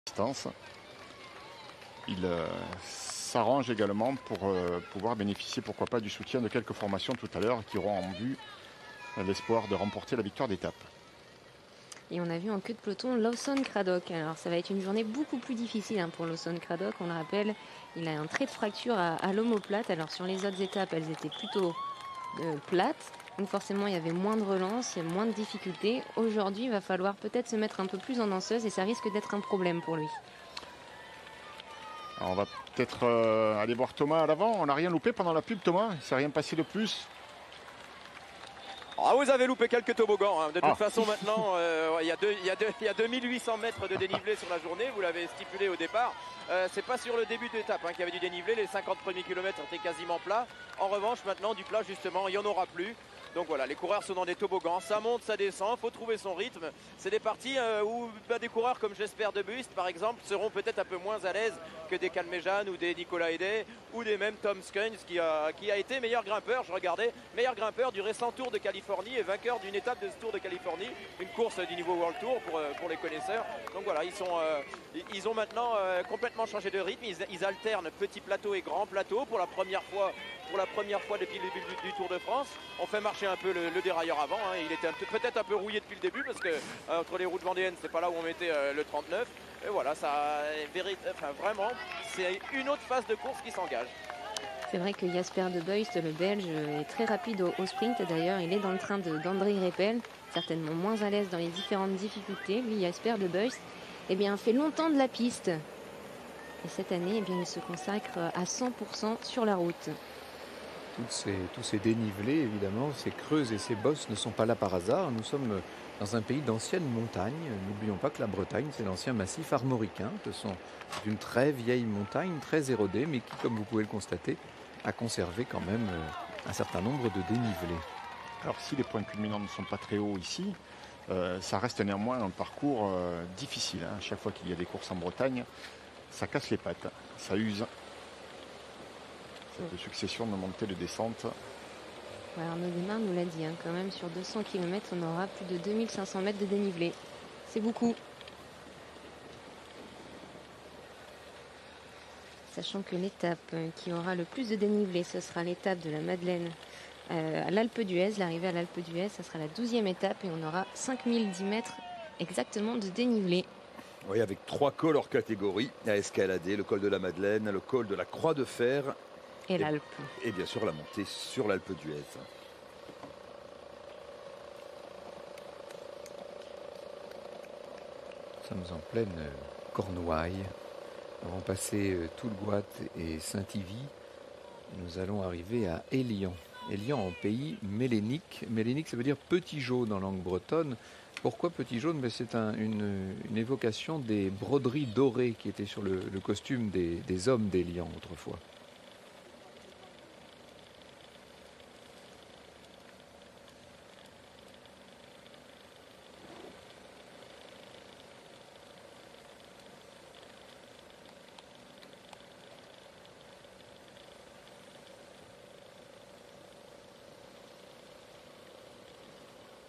distance. Il s'arrange également pour pouvoir bénéficier, pourquoi pas, du soutien de quelques formations tout à l'heure qui auront en vue l'espoir de remporter la victoire d'étape. Et on a vu en queue de peloton Lawson Craddock. Alors ça va être une journée beaucoup plus difficile pour Lawson Craddock. On le rappelle, il a un trait de fracture à l'omoplate. Alors sur les autres étapes, elles étaient plutôt plates. Donc forcément, il y avait moins de relance, il y a moins de difficultés. Aujourd'hui, il va falloir peut-être se mettre un peu plus en danseuse et ça risque d'être un problème pour lui. Alors on va peut-être aller voir Thomas à l'avant. On n'a rien loupé pendant la pub, Thomas? Il ne s'est rien passé de plus? Ah, vous avez loupé quelques toboggans. Hein. De toute façon, maintenant, il y a 2800 mètres de dénivelé sur la journée. Vous l'avez stipulé au départ. C'est pas sur le début d'étape qu'il y avait du dénivelé. Les 50 premiers kilomètres étaient quasiment plats. En revanche, maintenant, du plat, justement, il n'y en aura plus. Donc voilà, les coureurs sont dans des toboggans. Ça monte, ça descend. Il faut trouver son rythme. C'est des parties où des coureurs comme Jesper de Buist, par exemple, seront peut-être un peu moins à l'aise que des Calmejean ou des Nicolas Hédé ou des mêmes Tom Skuns qui a été meilleur grimpeur. Je regardais, meilleur grimpeur du récent Tour de Californie et vainqueur d'une étape de ce Tour de Californie, une course du niveau World Tour pour les connaisseurs. Donc voilà, ils ont maintenant complètement changé de rythme. Ils alternent petit plateau et grand plateau pour la première fois depuis le début du Tour de France. On fait marcher un peu le dérailleur avant. Il était peut-être un peu rouillé depuis le début parce que entre les routes vendéennes, c'est pas là où on mettait le 39. Et voilà, vraiment, c'est une autre phase de course qui s'engage. C'est vrai que Jasper de Buist, le Belge, est très rapide au sprint. D'ailleurs, il est dans le train d'André Greipel, certainement moins à l'aise dans les différentes difficultés. Lui, Jasper de Buist, fait longtemps de la piste. Et cette année, il se consacre à 100% sur la route. Tous ces dénivelés, évidemment, ces creuses et ces bosses ne sont pas là par hasard. Nous sommes dans un pays d'anciennes montagnes. N'oublions pas que la Bretagne, c'est l'ancien massif armoricain. C'est une très vieille montagne, très érodée, mais qui, comme vous pouvez le constater, a conservé quand même un certain nombre de dénivelés. Alors si les points culminants ne sont pas très hauts ici, ça reste néanmoins un parcours difficile. À chaque fois qu'il y a des courses en Bretagne, ça casse les pattes, ça use. Cette succession de montées et de descentes. Arnaud Desmar nous l'a dit, quand même sur 200 km, on aura plus de 2500 mètres de dénivelé. C'est beaucoup. Sachant que l'étape qui aura le plus de dénivelé, ce sera l'étape de la Madeleine à l'Alpe d'Huez. L'arrivée à l'Alpe d'Huez, ça sera la 12e étape et on aura 5010 mètres exactement de dénivelé. Oui, avec 3 cols hors catégorie à escalader, le col de la Madeleine, le col de la Croix de Fer et l'Alpe. Et bien sûr la montée sur l'Alpe d'Huez. Nous sommes en pleine Cornouaille. Nous avons passé Toulgoat et Saint-Yvi. Nous allons arriver à Élian. Élian en pays mélénique. Mélénique, ça veut dire petit jaune en langue bretonne. Pourquoi petit jaune? C'est une évocation des broderies dorées qui étaient sur le costume des hommes d'Élian autrefois.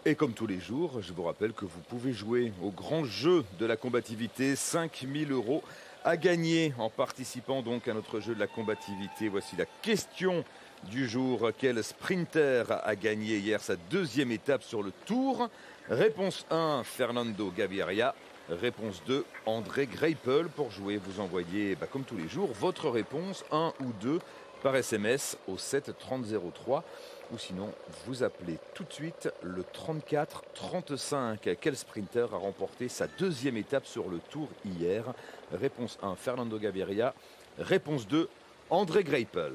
Et comme tous les jours, je vous rappelle que vous pouvez jouer au grand jeu de la combativité, 5000 € à gagner en participant donc à notre jeu de la combativité. Voici la question du jour. Quel sprinter a gagné hier sa 2e étape sur le Tour? Réponse 1, Fernando Gaviria. Réponse 2, André Greipel. Pour jouer, vous envoyez, comme tous les jours, votre réponse 1 ou 2 par SMS au 7 30 03. Ou sinon, vous appelez tout de suite le 34 35. Quel sprinter a remporté sa 2e étape sur le Tour hier? Réponse 1, Fernando Gaviria. Réponse 2, André Greipel.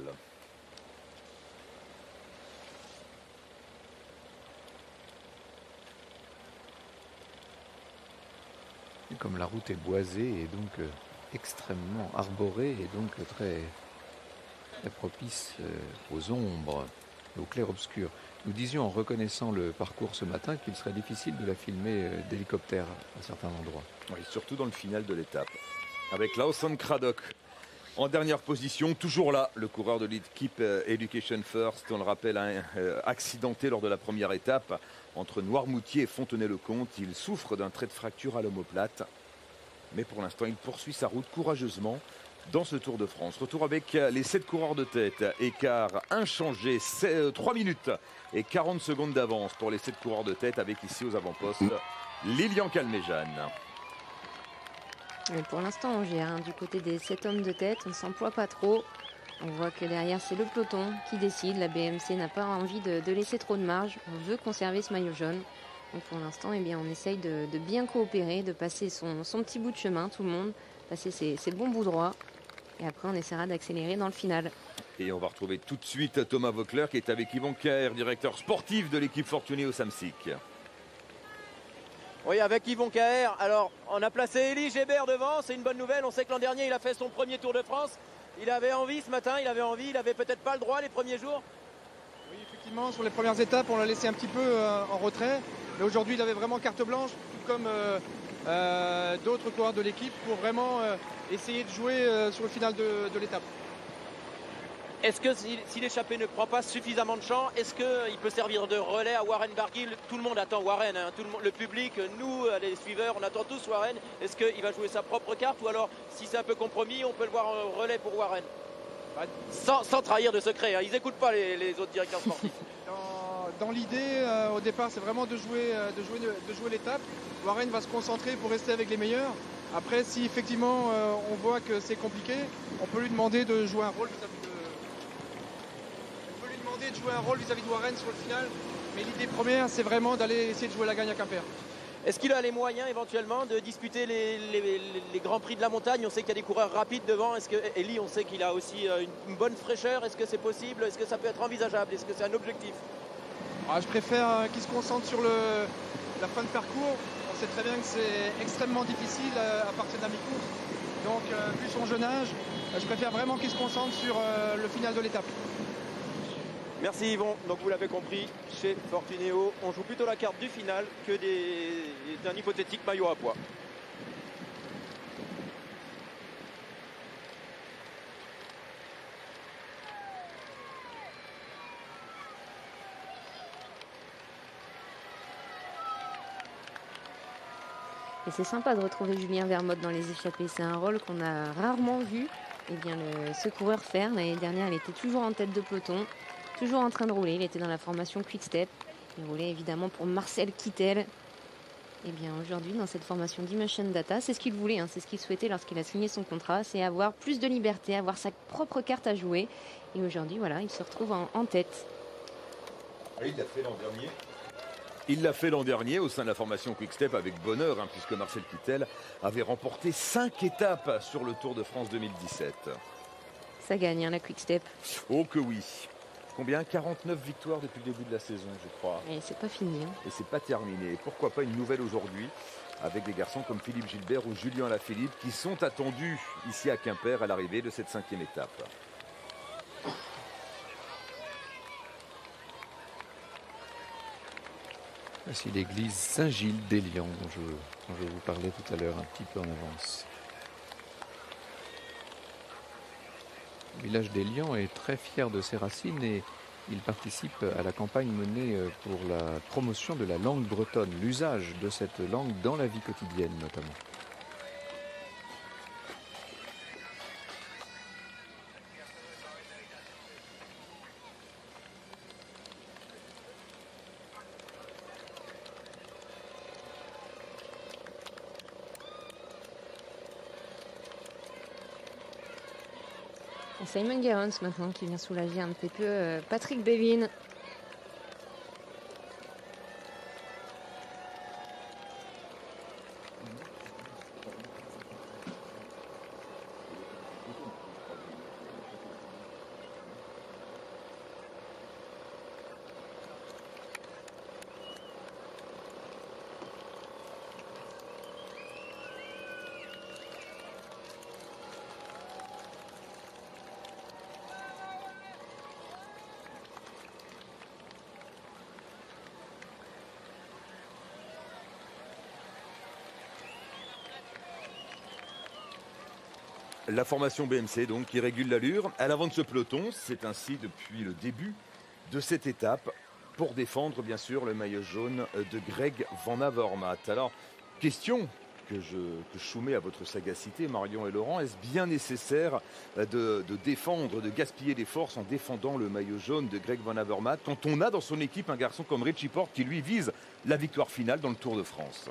Et comme la route est boisée et donc extrêmement arborée et donc très propice aux ombres, au clair-obscur. Nous disions en reconnaissant le parcours ce matin qu'il serait difficile de la filmer d'hélicoptère à certains endroits. Oui, surtout dans le final de l'étape. Avec Lawson Craddock en dernière position, toujours là, le coureur de l'équipe Education First, on le rappelle, accidenté lors de la première étape entre Noirmoutier et Fontenay-le-Comte. Il souffre d'un trait de fracture à l'omoplate. Mais pour l'instant, il poursuit sa route courageusement dans ce Tour de France. Retour avec les 7 coureurs de tête. Écart inchangé, 3 minutes et 40 secondes d'avance pour les 7 coureurs de tête, avec ici aux avant-postes Lilian Calmejane. Mais pour l'instant, on gère hein. Du côté des 7 hommes de tête, on ne s'emploie pas trop. On voit que derrière, c'est le peloton qui décide. La BMC n'a pas envie de laisser trop de marge. On veut conserver ce maillot jaune. Donc pour l'instant, eh bien, on essaye de bien coopérer, de passer son petit bout de chemin, tout le monde, passer ses bons bouts droits. Et après, on essaiera d'accélérer dans le final. Et on va retrouver tout de suite Thomas Voeckler qui est avec Yvon Caher, directeur sportif de l'équipe Fortuné au Samsic. Oui, avec Yvon Caher. Alors, on a placé Elie Gébert devant. C'est une bonne nouvelle. On sait que l'an dernier, il a fait son premier Tour de France. Il avait envie ce matin, il avait peut-être pas le droit les premiers jours. Oui, effectivement, sur les premières étapes, on l'a laissé un petit peu en retrait. Mais aujourd'hui, il avait vraiment carte blanche, tout comme d'autres coureurs de l'équipe, pour vraiment essayer de jouer sur le final de l'étape. Est-ce que si l'échappée ne prend pas suffisamment de champ, est-ce qu'il peut servir de relais à Warren Barguil? Tout le monde attend Warren, hein. Le public, nous, les suiveurs, on attend tous Warren. Est-ce qu'il va jouer sa propre carte, ou alors, si c'est un peu compromis, on peut le voir en relais pour Warren? Sans trahir de secret, hein. Ils n'écoutent pas les autres directeurs sportifs. Dans l'idée, au départ, c'est vraiment de jouer l'étape. Warren va se concentrer pour rester avec les meilleurs. Après, si effectivement on voit que c'est compliqué, on peut lui demander de jouer un rôle vis-à-vis de Warren sur le final. Mais l'idée première, c'est vraiment d'aller essayer de jouer la gagne à Quimper. Est-ce qu'il a les moyens éventuellement de disputer les grands prix de la montagne? On sait qu'il y a des coureurs rapides devant. Est-ce que Elie, on sait qu'il a aussi une bonne fraîcheur? Est-ce que c'est possible? Est-ce que ça peut être envisageable? Est-ce que c'est un objectif? Je préfère qu'il se concentre sur la fin de parcours. On sait très bien que c'est extrêmement difficile à partir de la mi-course. Donc, vu son jeune âge, je préfère vraiment qu'il se concentre sur le final de l'étape. Merci Yvon. Donc vous l'avez compris, chez Fortunéo, on joue plutôt la carte du final que d'un hypothétique maillot à poids. Et c'est sympa de retrouver Julien Vermote dans les échappées. C'est un rôle qu'on a rarement vu ce coureur faire. L'année dernière, il était toujours en tête de peloton, toujours en train de rouler. Il était dans la formation Quick Step. Il roulait évidemment pour Marcel Kittel. Et bien aujourd'hui, dans cette formation Dimension Data, c'est ce qu'il voulait, hein, c'est ce qu'il souhaitait lorsqu'il a signé son contrat, c'est avoir plus de liberté, avoir sa propre carte à jouer. Et aujourd'hui, voilà, il se retrouve en tête. Il l'a fait l'an dernier. Il l'a fait l'an dernier au sein de la formation Quick Step avec bonheur, hein, puisque Marcel Kittel avait remporté 5 étapes sur le Tour de France 2017. Ça gagne, hein, la Quick Step. Oh que oui. Combien? 49 victoires depuis le début de la saison, je crois. Et c'est pas fini. Hein. Et c'est pas terminé. Et pourquoi pas une nouvelle aujourd'hui avec des garçons comme Philippe Gilbert ou Julien Alaphilippe qui sont attendus ici à Quimper à l'arrivée de cette 5e étape. Voici l'église Saint-Gilles d'Élian dont je vous parlais tout à l'heure un petit peu en avance. Le village d'Élian est très fier de ses racines et il participe à la campagne menée pour la promotion de la langue bretonne, l'usage de cette langue dans la vie quotidienne notamment. Simon Gerrans maintenant qui vient soulager un petit peu Patrick Bevin. La formation BMC donc qui régule l'allure à l'avant de ce peloton. C'est ainsi depuis le début de cette étape pour défendre bien sûr le maillot jaune de Greg Van Avermaet. Alors question que je soumets à votre sagacité, Marion et Laurent. Est-ce bien nécessaire de défendre, de gaspiller des forces en défendant le maillot jaune de Greg Van Avermaet quand on a dans son équipe un garçon comme Richie Porte qui lui vise la victoire finale dans le Tour de France?